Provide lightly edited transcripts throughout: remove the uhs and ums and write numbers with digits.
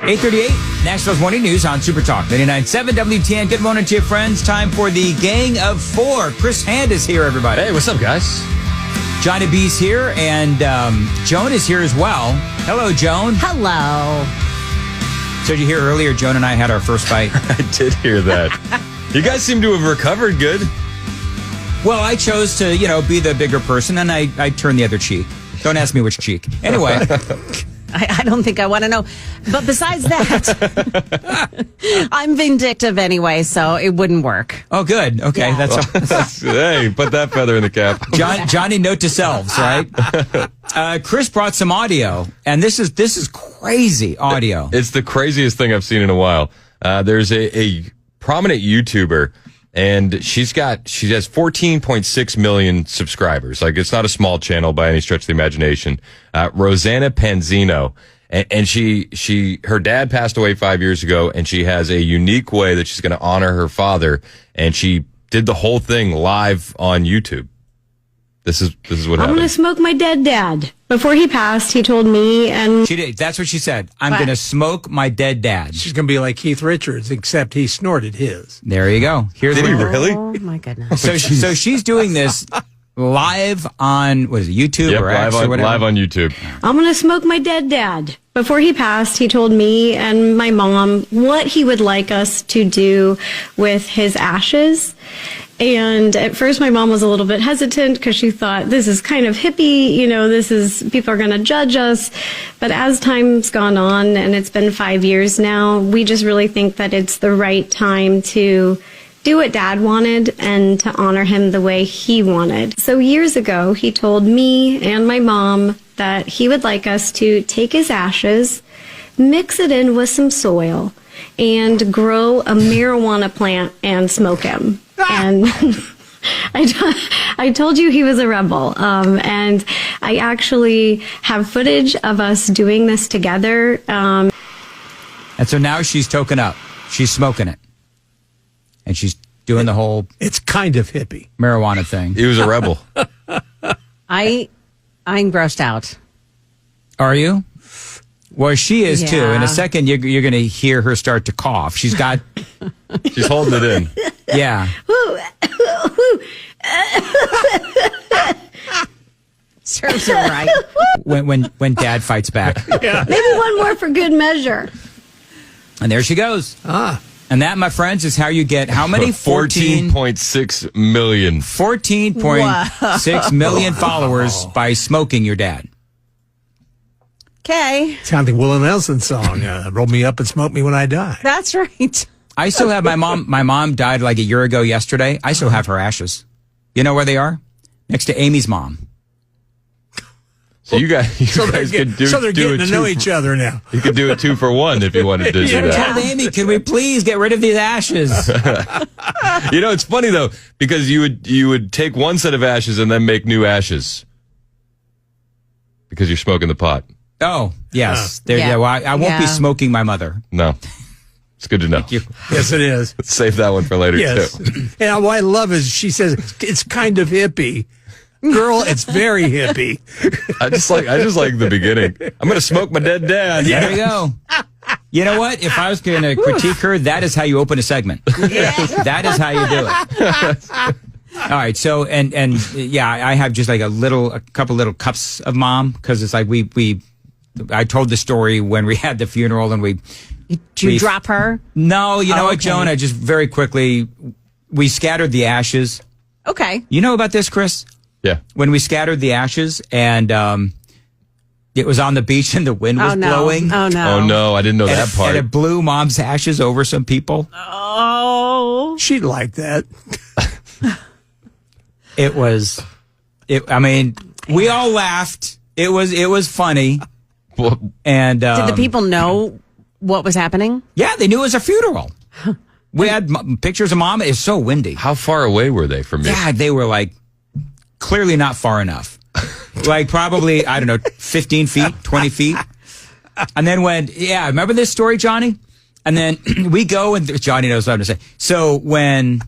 8:38, Nashville's Morning News on Super Talk 99.7 WTN. Good morning to you, friends. Time for the Gang of Four. Chris Hand is here, everybody. Hey, what's up, guys? Johnny B's here, and Joan is here as well. Hello, Joan. Hello. So did you hear earlier, Joan and I had our first fight? I did hear that. You guys seem to have recovered good. Well, I chose to, be the bigger person, and I turned the other cheek. Don't ask me which cheek. Anyway. I don't think I want to know. But besides that, I'm vindictive anyway, so it wouldn't work. Oh, good. Okay. Yeah. Hey, put that feather in the cap. Johnny, note to selves, right? Chris brought some audio, and this is crazy audio. It's the craziest thing I've seen in a while. There's a prominent YouTuber, and she has 14.6 million subscribers. Like, it's not a small channel by any stretch of the imagination. Rosanna Panzino. And her dad passed away 5 years ago, and she has a unique way that she's going to honor her father. And she did the whole thing live on YouTube. This is what happened. I'm going to smoke my dead dad. Before he passed, he told me and... She did. That's what she said. I'm going to smoke my dead dad. She's going to be like Keith Richards, except he snorted his. There you go. Did he really? Oh, my goodness. So she's doing this live on, what is it, YouTube or X or whatever? Live on YouTube. I'm going to smoke my dead dad. Before he passed, he told me and my mom what he would like us to do with his ashes. And at first my mom was a little bit hesitant because she thought this is kind of hippie, people are going to judge us. But as time's gone on, and it's been 5 years now, we just really think that it's the right time to do what Dad wanted and to honor him the way he wanted. So years ago, he told me and my mom that he would like us to take his ashes, mix it in with some soil, and grow a marijuana plant and smoke him. And I told you he was a rebel. And I actually have footage of us doing this together. And so now she's token up. She's smoking it. And she's doing the whole... It's kind of hippie. Marijuana thing. He was a rebel. I'm grossed out. Are you? Well, she is too. Yeah. In a second, you're going to hear her start to cough. She's got... She's holding it in. Yeah. Serves her right. When Dad fights back. Yeah. Maybe one more for good measure. And there she goes. And that, my friends, is how you get how many? 14.6 million. 14.6 million followers by smoking your dad. Okay. Sounding Willie Nelson song. Roll me up and smoke me when I die. That's right. I still have my mom. My mom died like a year ago yesterday. I still have her ashes. You know where they are? Next to Amy's mom. So you guys could do. So they're do getting to know each other now. You could do a 2 for 1 if you wanted to do I that. told Amy, can we please get rid of these ashes? It's funny though, because you would take one set of ashes and then make new ashes because you're smoking the pot. Oh, yes. Yeah. Well, I won't be smoking my mother. No, it's good to know. Thank you. Yes, it is. Let's save that one for later Yes. too. And what I love is she says, it's kind of hippie. Girl, it's very hippie. I just like the beginning. I'm going to smoke my dead dad. There you go. You know what? If I was going to critique her, that is how you open a segment. That is how you do it. All right. So, and I have just like a couple little cups of mom because it's like I told the story when we had the funeral and Did you drop her? No, you know what, okay. Joan? I just very quickly, we scattered the ashes. Okay. You know about this, Chris? Yeah. When we scattered the ashes and it was on the beach and the wind was blowing. Oh, no. Oh, no. I didn't know that part. And it blew mom's ashes over some people. Oh. She'd like that. We all laughed. It was funny. And Did the people know what was happening? Yeah, they knew it was a funeral. We had pictures of mom. It's so windy. How far away were they from you? Yeah, they were like clearly not far enough. Like probably, I don't know, 15 feet, 20 feet. And then remember this story, Johnny? And then we go and Johnny knows what I'm going to say. So when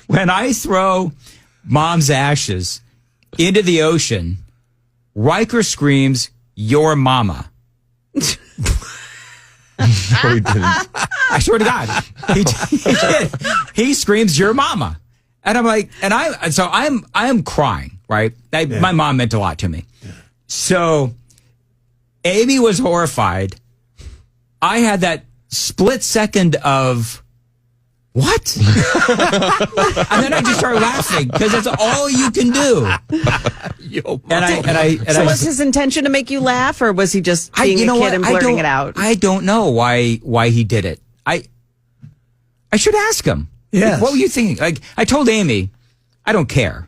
I throw mom's ashes into the ocean, Riker screams, "Your mama." No, he didn't. I swear to God, he did. He screams, "Your mama," and I'm like, I am crying. Right, my mom meant a lot to me. Yeah. So Amy was horrified. I had that split second of what, and then I just started laughing because that's all you can do. So was his intention to make you laugh, or was he just being a kid and blurting it out? I don't know why he did it. I should ask him. Yes. Like, what were you thinking? Like, I told Amy, I don't care.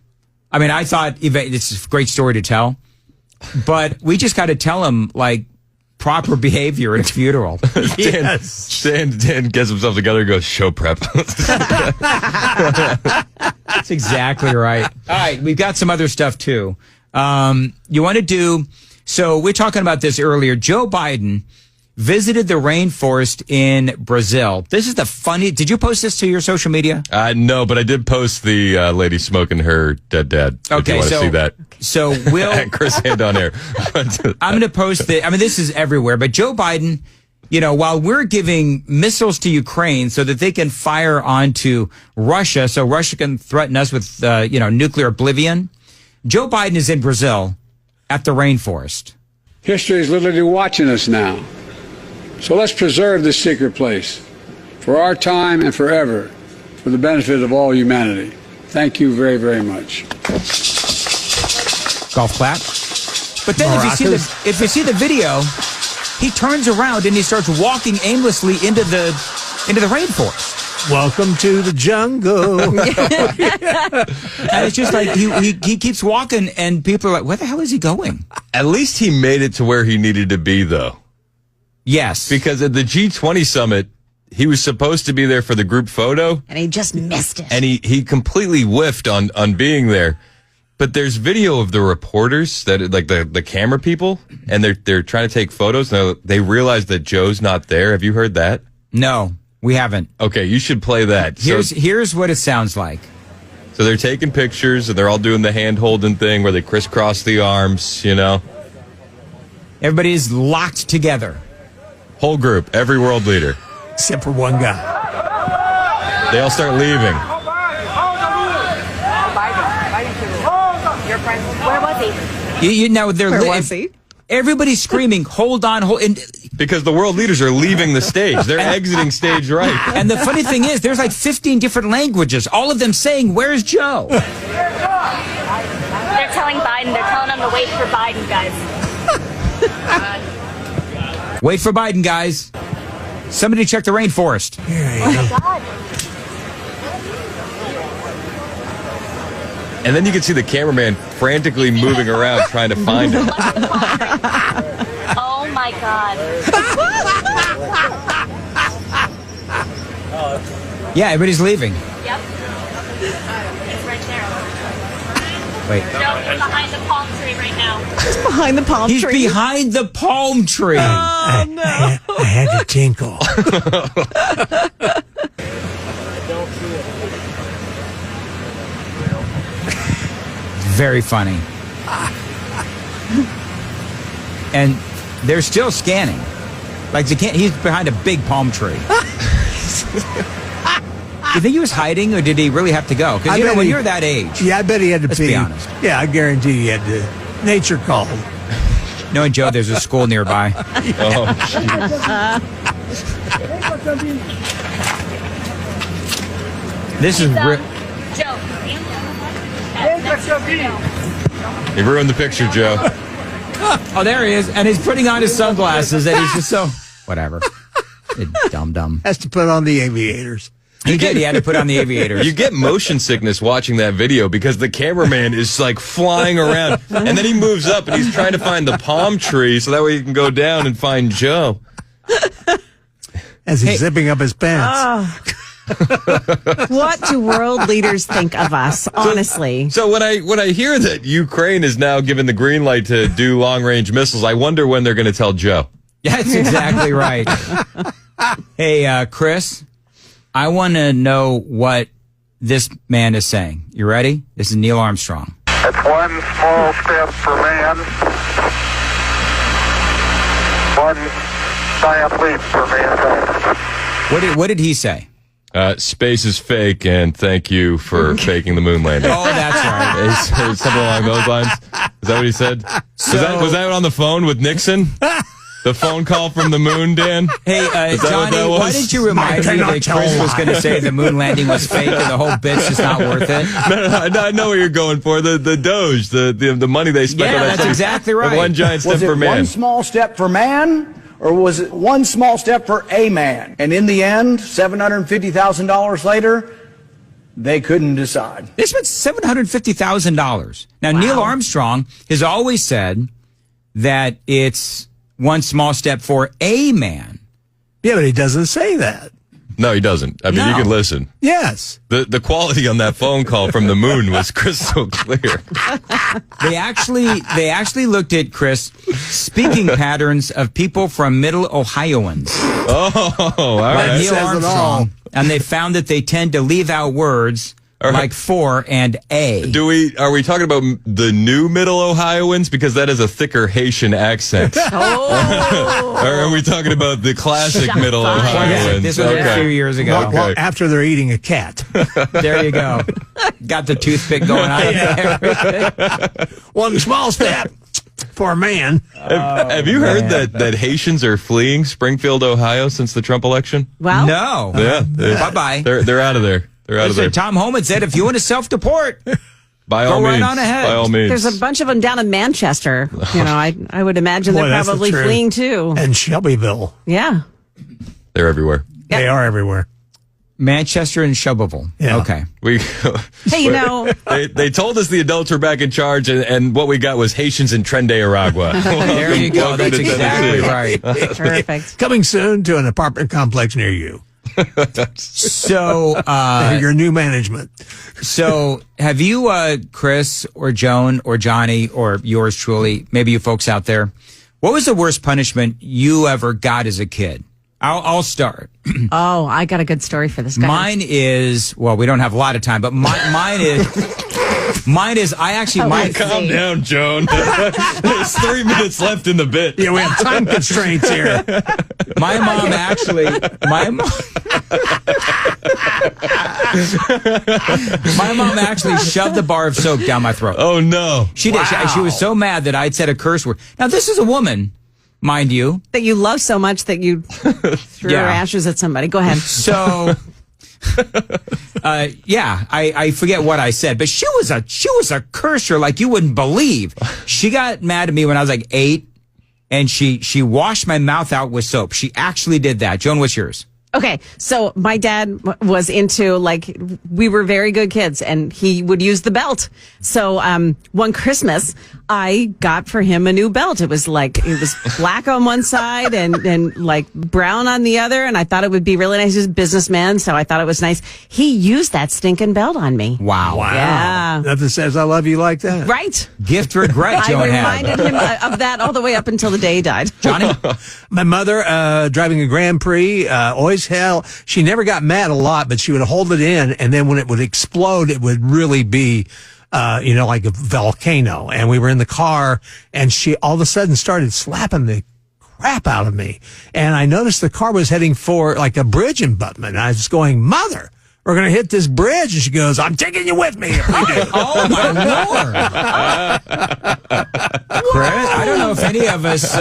I mean, I thought it's a great story to tell, but we just got to tell him, like, proper behavior at a funeral. Yes. Dan gets himself together and goes, show prep. That's exactly right. All right, we've got some other stuff, too. You want to do, so we're talking about this earlier. Joe Biden visited the rainforest in Brazil. This is the funny. Did you post this to your social media? No, but I did post the lady smoking her dead dad. Okay, if you want to see that. So we'll. And Chris hand on air. I'm going to post it. I mean, this is everywhere. But Joe Biden, while we're giving missiles to Ukraine so that they can fire onto Russia, so Russia can threaten us with, nuclear oblivion, Joe Biden is in Brazil at the rainforest. History is literally watching us now. So let's preserve this secret place for our time and forever for the benefit of all humanity. Thank you very, very much. Golf clap. But then if you see the video, he turns around and he starts walking aimlessly into the rainforest. Welcome to the jungle. And it's just like he keeps walking and people are like, where the hell is he going? At least he made it to where he needed to be, though. Yes. Because at the G20 summit, he was supposed to be there for the group photo. And he just missed it. And he completely whiffed on being there. But there's video of the reporters, that like the camera people, and they're trying to take photos. Now they realize that Joe's not there. Have you heard that? No, we haven't. Okay, you should play that. Here's what it sounds like. So they're taking pictures, and they're all doing the hand-holding thing where they crisscross the arms, Everybody's locked together. Whole group, every world leader. Except for one guy. They all start leaving. Where was he? Where was he? Everybody's screaming, hold on, and because the world leaders are leaving the stage. They're exiting stage right. And the funny thing is, there's like 15 different languages, all of them saying, where's Joe? They're telling Biden, they're telling him to wait for Biden, guys. Wait for Biden, guys. Somebody check the rainforest. Oh my God. And then you can see the cameraman frantically moving around trying to find him. Oh my God. Yeah, everybody's leaving. Yep. It's right there. Wait. Joe, he's behind the palm tree right now. He's behind the palm He's tree. behind the palm tree. Oh, no. I had to tinkle. Very funny. And they're still scanning. Like he's behind a big palm tree. You think he was hiding, or did he really have to go? Because when you're that age. Yeah, I bet he had to pee. Let's be honest. Yeah, I guarantee he had to. Nature called. Knowing Joe, there's a school nearby. Oh, This is Joe. he ruined the picture, Joe. Oh, there he is, and he's putting on his sunglasses, and he's just so whatever. Dumb. Has to put on the aviators. He did. He had to put on the aviators. You get motion sickness watching that video because the cameraman is like flying around, and then he moves up and he's trying to find the palm tree so that way he can go down and find Joe. As he's zipping up his pants. What do world leaders think of us, honestly? So when I hear that Ukraine is now given the green light to do long-range missiles, I wonder when they're going to tell Joe. That's exactly right. Hey, Chris, I want to know what this man is saying. You ready? This is Neil Armstrong. It's one small step for man, one giant leap for mankind. What did he say? Space is fake, and thank you for faking the moon landing. Oh, that's right. He said something along those lines. Is that what he said? Was that on the phone with Nixon? The phone call from the moon, Dan? Hey, Johnny, why did you remind me that Chris was going to say the moon landing was fake and the whole bit's just not worth it? No, I know what you're going for. The Doge, the money they spent on that. That's thing. exactly right. One giant step for man. One small step for man, or was it one small step for a man? And in the end, $750,000 later, they couldn't decide. They spent $750,000. Now, Neil Armstrong has always said that it's one small step for a man. Yeah, but he doesn't say that. No, he doesn't. I mean, No. you can listen. Yes. The quality on that phone call from the moon was crystal clear. They actually looked at, Chris, speaking patterns of people from Middle Ohioans. Oh, all Like right. Neil says it all. Armstrong. And they found that they tend to leave out words like for and a. Are we talking about the new Middle Ohioans? Because that is a thicker Haitian accent. Oh. Or are we talking about the classic Shots Middle fired. Ohioans? This was a few years ago. Well, after they're eating a cat. There you go. Got the toothpick going on there. One small step for a man. Have you heard that Haitians are fleeing Springfield, Ohio since the Trump election? Well, No. Yeah. Bye-bye. They're out of there. They're out of there. Listen, Tom Homan said if you want to self-deport, By all Go right means. on ahead. By all means. there's a bunch of them down in Manchester. You know, I would imagine Boy, they're that's the probably truth. fleeing too. And Shelbyville. Yeah. They're everywhere. They are everywhere. Manchester and Shelbyville. Yeah. Okay. Hey, you know, They told us the adults were back in charge, and what we got was Haitians in Tren de Aragua. There you go. Welcome That's to exactly Tennessee. right. perfect. Coming soon to an apartment complex near you. So, Your new management. so have you, Chris or Joan or Johnny or yours truly, maybe you folks out there, what was the worst punishment you ever got as a kid? I'll start. Oh, I got a good story for this guy. Mine is, well, we don't have a lot of time, but mine is, I actually, Calm down, Joan. There's 3 minutes left in the bit. Yeah, we have time constraints here. my mom actually, my mom actually shoved the bar of soap down my throat. Oh, no. She did. She was so mad that I'd said a curse word. Now, this is a woman, mind you. That you love so much that you threw Yeah. her ashes at somebody. Go ahead. So, I forget what I said, but she was a cursor like you wouldn't believe. She got mad at me when I was like 8, and she washed my mouth out with soap. She actually did that. Joan, what's yours? Okay, so my dad was into, like, we were very good kids, and he would use the belt. So one Christmas, I got for him a new belt. It was black on one side and like brown on the other, and I thought it would be really nice. He's a businessman, so I thought it was nice. He used that stinking belt on me. Wow. Yeah. Nothing says I love you like that. Right? Gift regret, I Joan had. reminded him of that all the way up until the day he died. Johnny? My mother, driving a Grand Prix, always she never got mad a lot, but she would hold it in, and then when it would explode, it would really be, like a volcano. And we were in the car, and she all of a sudden started slapping the crap out of me. And I noticed the car was heading for like a bridge abutment. I was going, Mother, we're going to hit this bridge. And she goes, I'm taking you with me if we do. Oh, my Lord. Chris, I don't know if any of us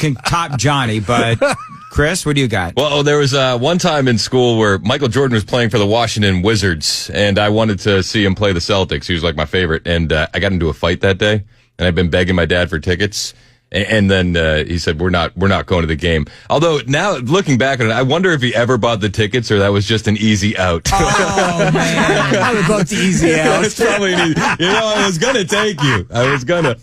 can top Johnny, but Chris, what do you got? Well, there was one time in school where Michael Jordan was playing for the Washington Wizards, and I wanted to see him play the Celtics. He was like my favorite, and I got into a fight that day, and I've been begging my dad for tickets. And then he said, "We're not going to the game." Although now looking back on it, I wonder if he ever bought the tickets or that was just an easy out. Oh, man. I would vote the easy out. It's probably an easy. I was gonna take you. I was gonna.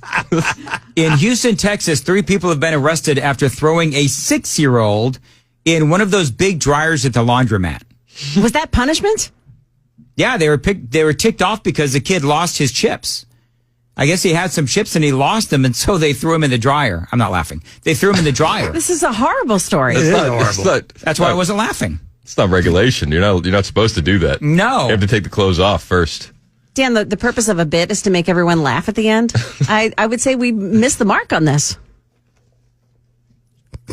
In Houston, Texas, 3 people have been arrested after throwing a 6-year-old in one of those big dryers at the laundromat. Was that punishment? Yeah, they were ticked off because the kid lost his chips. I guess he had some chips and he lost them, and so they threw him in the dryer. I'm not laughing. They threw him in the dryer. This is a horrible story. That's why I wasn't laughing. It's not regulation. You're not supposed to do that. No. You have to take the clothes off first. Dan, the purpose of a bit is to make everyone laugh at the end. I would say we missed the mark on this.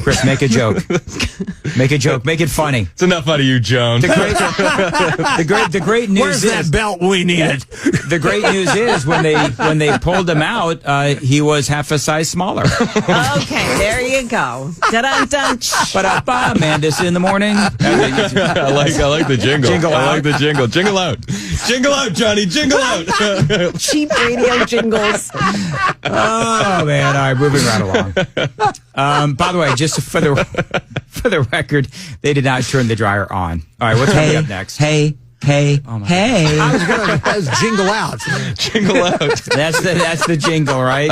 Chris, make a joke. Make a joke. Make it funny. It's enough out of you, Joan. The great news Where's is that belt we needed? the great news is when they pulled him out, he was half a size smaller. Okay, there you go. Dun-dun-dun. Ba-da-ba, Mandis in the morning. I like the jingle. Jingle I out. like the jingle. Jingle out. Jingle out, Johnny. Jingle out. Cheap radio jingles. Oh man! All right, moving right along. By the way, just for the record, they did not turn the dryer on. All right, what's coming up next? Hey. Hey. I was going to jingle out. Jingle out. That's the jingle, right?